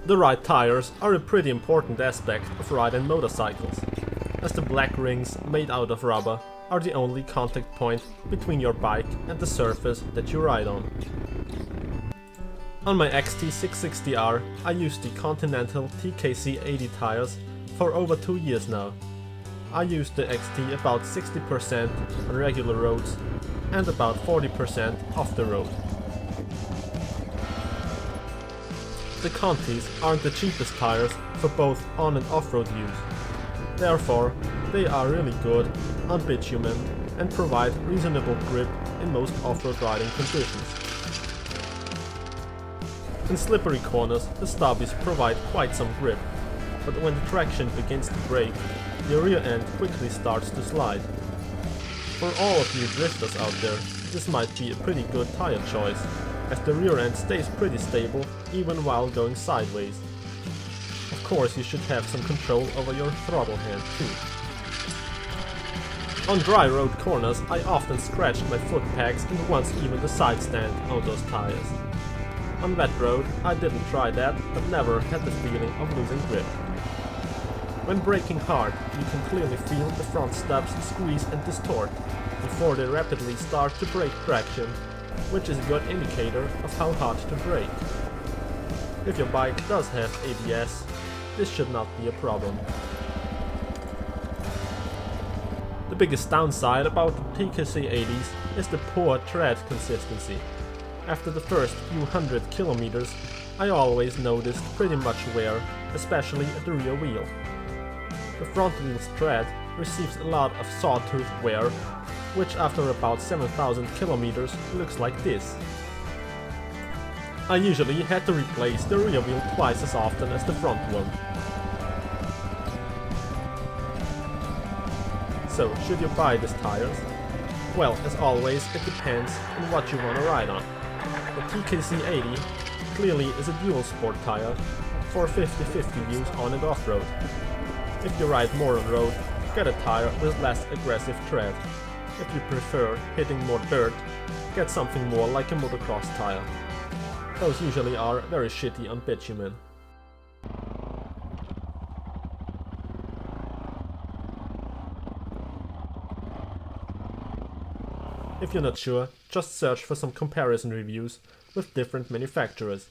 The right tires are a pretty important aspect of riding motorcycles, as the black rings made out of rubber are the only contact point between your bike and the surface that you ride on. On my XT660R I used the Continental TKC 80 tires for over 2 years now. I used the XT about 60% on regular roads and about 40% off the road. The Contis aren't the cheapest tires for both on and off-road use. Therefore, they are really good on bitumen and provide reasonable grip in most off-road riding conditions. In slippery corners, the stubbies provide quite some grip, but when the traction begins to break, the rear end quickly starts to slide. For all of you drifters out there, this might be a pretty good tire choice, as the rear end stays pretty stable even while going sideways. Of course, you should have some control over your throttle hand too. On dry road corners I often scratched my foot pegs and once even the side stand on those tires. On wet road I didn't try that, but never had the feeling of losing grip. When braking hard, you can clearly feel the front stubs squeeze and distort before they rapidly start to break traction, which is a good indicator of how hard to brake. If your bike does have ABS, this should not be a problem. The biggest downside about the TKC 80s is the poor tread consistency. After the first few hundred kilometers, I always noticed pretty much wear, especially at the rear wheel. The front wheel's tread receives a lot of sawtooth wear, which after about 7,000 kilometers looks like this. I usually had to replace the rear wheel twice as often as the front one. So, should you buy these tires? Well, as always, it depends on what you want to ride on. The TKC 80 clearly is a dual sport tire for 50-50 use on and off road. If you ride more on road, get a tire with less aggressive tread. If you prefer hitting more dirt, get something more like a motocross tire. Those usually are very shitty on bitumen. If you're not sure, just search for some comparison reviews with different manufacturers.